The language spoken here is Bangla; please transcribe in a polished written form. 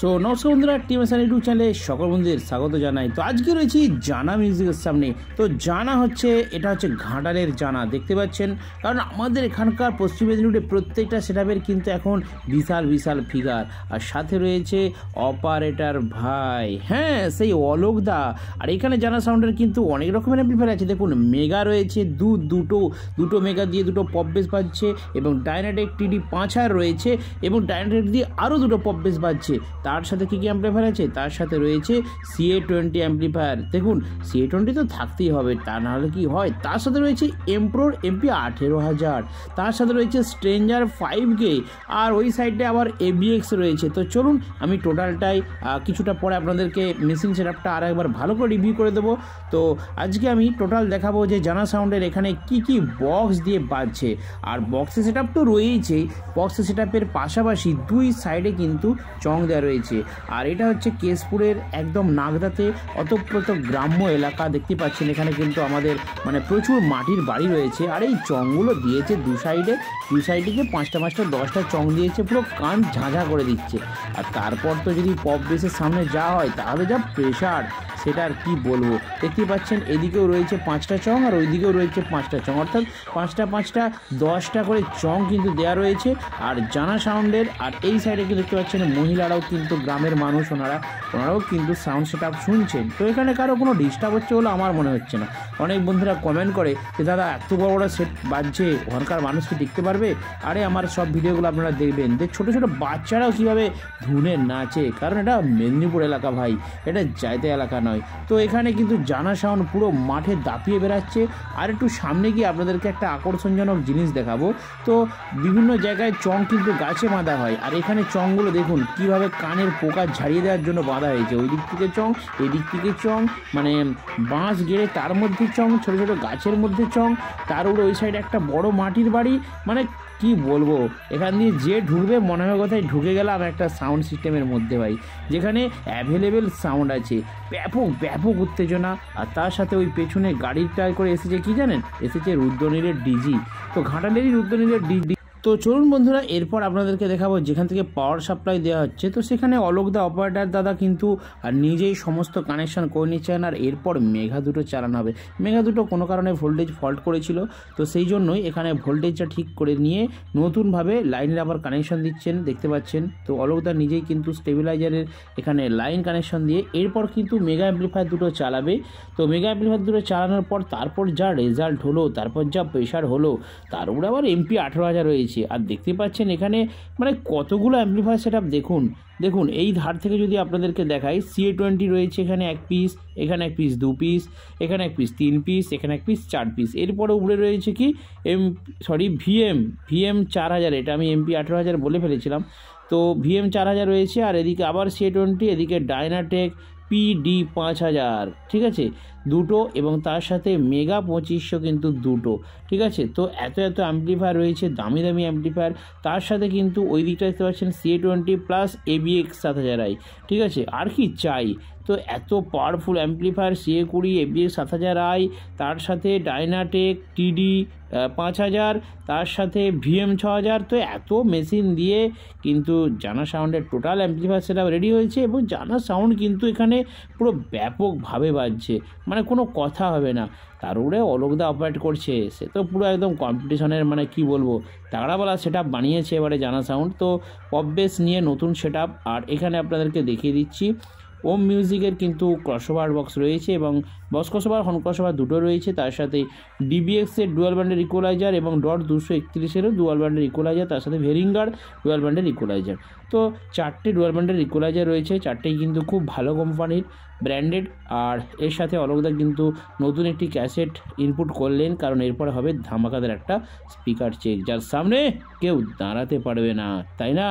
সো নমস্কার বন্ধুরা, টিম এসআর ইউটিউব চ্যানেলে সকল বন্ধুদের স্বাগত জানাই। তো আজকে রয়েছি জানা মিউজিকের সামনে। তো জানা হচ্ছে, এটা হচ্ছে ঘাটালের জানা, দেখতে পাচ্ছেন। কারণ আমাদের এখানকার পশ্চিম মেদিনীপুরে প্রত্যেকটা সেটআপের কিন্তু এখন বিশাল বিশাল ফিগার, আর সাথে রয়েছে অপারেটর ভাই, হ্যাঁ সেই অলোক দা। আর এখানে জানা সাউন্ডের কিন্তু অনেক রকমের অ্যাম্পলিফায়ার আছে। দেখুন মেগা রয়েছে, দুটো মেগা দিয়ে দুটো পপ বেস বাজছে, এবং ডাইনাটেক টিডি 5000 রয়েছে, এবং ডাইনাটেক দিয়ে আরও দুটো পপ বেস বাজছে। তার সাথে কী কী অ্যাম্পলিফায়ার আছে? তার সাথে রয়েছে CA20 অ্যাম্পলিফায়ার। দেখুন CA20 তো থাকতেই হবে, তা নাহলে কি হয়। তার সাথে রয়েছে এমপ্রোর MP 18000, তার সাথে রয়েছে স্ট্রেঞ্জার 5K, আর ওই সাইডে আবার ABX রয়েছে। তো চলুন আমি টোটালটাই কিছুটা পরে আপনাদেরকে মেশিন সেটআপটা আর একবার ভালো করে রিভিউ করে দেবো। তো আজকে আমি টোটাল দেখাবো যে জানা সাউন্ডের এখানে কি কি বক্স দিয়ে বাজছে। আর বক্সের সেটআপ তো রয়েছেই, বক্সের সেটআপের পাশাপাশি দুই সাইডে কিন্তু চং দেওয়া রয়েছে। আর এটা হচ্ছে কেশপুরের একদম নাগদাতে অতপ্রত গ্রাম্য এলাকা, দেখতে পাচ্ছেন। এখানে কিন্তু আমাদের মানে প্রচুর মাটির বাড়ি রয়েছে, আর এই চংগুলো দিয়েছে দুই সাইডে 5টা 10টা চং দিয়েছে, পুরো কান ঝাঁঝা করে দিচ্ছে। আর তারপর তো যদি পপ বেসের সামনে যা হয় তাহলে যা প্রেশার, সেটা আর কি বলবো। দেখতে পাচ্ছেন এদিকেও রয়েছে 5টা চং, আর ওইদিকেও রয়েছে 5টা চং, অর্থাৎ 5টা 10টা করে চং কিন্তু দেওয়া রয়েছে। আর জানা সাউন্ডের আর এই সাইডে কি দেখতে পাচ্ছেন মহিলারাও কিন্তু, গ্রামের মানুষ ওনারাও কিন্তু সাউন্ড সেটআপ শুনছেন। তো এখানে কারো কোনো ডিস্টার্ব হচ্ছে বলে আমার মনে হচ্ছে না। অনেক বন্ধুরা কমেন্ট করে যে দাদা এত বড় বড় সেট বাজছে, ওখানকার মানুষ কি দেখতে পারবে? আরে আমার সব ভিডিওগুলো আপনারা দেখবেন, যে ছোটো ছোটো বাচ্চারাও কীভাবে ধুনে নাচে, কারণ এটা মেদিনীপুর এলাকা ভাই, এটা জায়দা এলাকা নয়। তো এখানে কিন্তু জানা সাউন্ড পুরো মাঠে দাপিয়ে বেড়াচ্ছে। আর একটু সামনে গিয়ে আপনাদেরকে একটা আকর্ষণজনক জিনিস দেখাবো। তো বিভিন্ন জায়গায় চং কিন্তু গাছে বাঁধা হয়, আর এখানে চংগুলো দেখুন কীভাবে কানের পোকা ঝাড়িয়ে দেওয়ার জন্য বাঁধা হয়েছে। ওই দিক থেকে চং, এদিক থেকে চং, মানে বাঁশ গেড়ে তার মধ্যে চং, ছোটো ছোটো গাছের মধ্যে চং, তার উপরে ওই সাইডে একটা বড় মাটির বাড়ি। মানে কি বলবো, এখান দিয়ে যে ঢুকবে মনে হয় কথায় ঢুকে গেলাম একটা সাউন্ড সিস্টেমের মধ্যে ভাই, যেখানে অ্যাভেলেবেল সাউন্ড আছে, ব্যাপক উত্তেজনা। আর তার সাথে ওই পেছনে গাড়িটা করে এসেছে কি জানেন, এসেছে রুদ্রনীলের ডিজি। তো ঘাটালেরই রুদ্রনীলের ডিজি। তো চলুন বন্ধুরা, এরপর আপনাদেরকে দেখাবো যেখান থেকে পাওয়ার সাপ্লাই দেওয়া হচ্ছে। তো সেখানে অলোক দা, অপারেটর দাদা কিন্তু নিজেই সমস্ত কানেকশন করে নিচ্ছেন। আর এরপর মেঘা দুটো চালানো হবে। মেঘা দুটো কোনো কারণে ভোল্টেজ ফল্ট করেছিল, তো সেই জন্যই এখানে ভোল্টেজটা ঠিক করে নিয়ে নতুনভাবে লাইনের আবার কানেকশন দিচ্ছেন, দেখতে পাচ্ছেন। তো অলোক দা নিজেই কিন্তু স্টেবিলাইজারের এখানে লাইন কানেকশন দিয়ে এরপর কিন্তু মেগা অ্যাম্পলিফায়ার দুটো চালাবে। তো মেগা অ্যাম্পলিফায়ার দুটো চালানোর পর তারপর যা রেজাল্ট হলো, তারপর যা প্রেশার হলো, তার উপরে আবার MP 18000 রয়েছে। আর দেখতে পাচ্ছেন এখানে মানে কতগুলো অ্যাম্পলিফায়ার সেটআপ দেখুন এই ধার থেকে যদি আপনাদেরকে দেখাই, CA20 রয়েছে এখানে 1 পিস, এখানে 1 পিস 2 পিস, এখানে 1 পিস 3 পিস, এখানে 1 পিস 4 পিস। এরপরে উপরে রয়েছে কি VM 4000, এটা আমি MP 18000 বলে ফেলেছিলাম। তো VM 4000 রয়েছে, আর এদিকে আবার CA20, এদিকে ডাইনাটেক PD 5000, ঠিক আছে দুটো, এবং তার সাথে মেগা 2500 কিন্তু দুটো, ঠিক আছে। তো এত অ্যাম্পলিফায়ার রয়েছে, দামি অ্যাম্পলিফায়ার। তার সাথে কিন্তু ওই দিকটা দেখতে পাচ্ছেন CA20 প্লাস ABX 7000i, ঠিক আছে। আর কি চাই? তো এত powerful amplifier, CA20 ABX 7000i, তার সাথে ডাইনাটেক TD 5000, তার সাথে VM 6000। তো এত মেশিন দিয়ে কিন্তু জানা সাউন্ডের টোটাল অ্যাম্পলিফায়ার সেটআপ রেডি হয়েছে, এবং জানা সাউন্ড কিন্তু এখানে পুরো ব্যাপকভাবে বাজছে, মানে কোনো কথা হবে না। তার উপরে অলোকদা অপারেট করছে, সে তো পুরো একদম কম্পিটিশনের মানে কি বলবো তাগড়াওয়ালা সেটআপ বানিয়েছে এবারে জানা সাউন্ড। তো পপ বেস নিয়ে নতুন সেটআপ। আর এখানে আপনাদেরকে দেখিয়ে দিচ্ছি ওম মিউজিকের কিন্তু ক্রসওভার বক্স রয়েছে, এবং বক্স ক্রসওভার হর্ন ক্রসওভার দুটো রয়েছে। তার সাথে DBX-এর ডুয়াল ব্যান্ডের ইকুয়ালাইজার, এবং ডট 231-এরও ডুয়াল ব্যান্ডের ইকুয়ালাইজার, তার সাথে ভেরিঙ্গার ডুয়াল ব্যান্ডের ইকুয়ালাইজার। তো 4টে ডুয়াল ব্যান্ডের ইকুয়ালাইজার রয়েছে, 4টেই কিন্তু খুব ভালো কোম্পানির, ব্র্যান্ডেড। আর এর সাথে অলোকদা কিন্তু নতুন একটি ক্যাসেট ইনপুট করলেন, কারণ এরপরে হবে ধামাকাদার একটা স্পিকার চেক, যার সামনে কেউ দাঁড়াতে পারবে না, তাই না?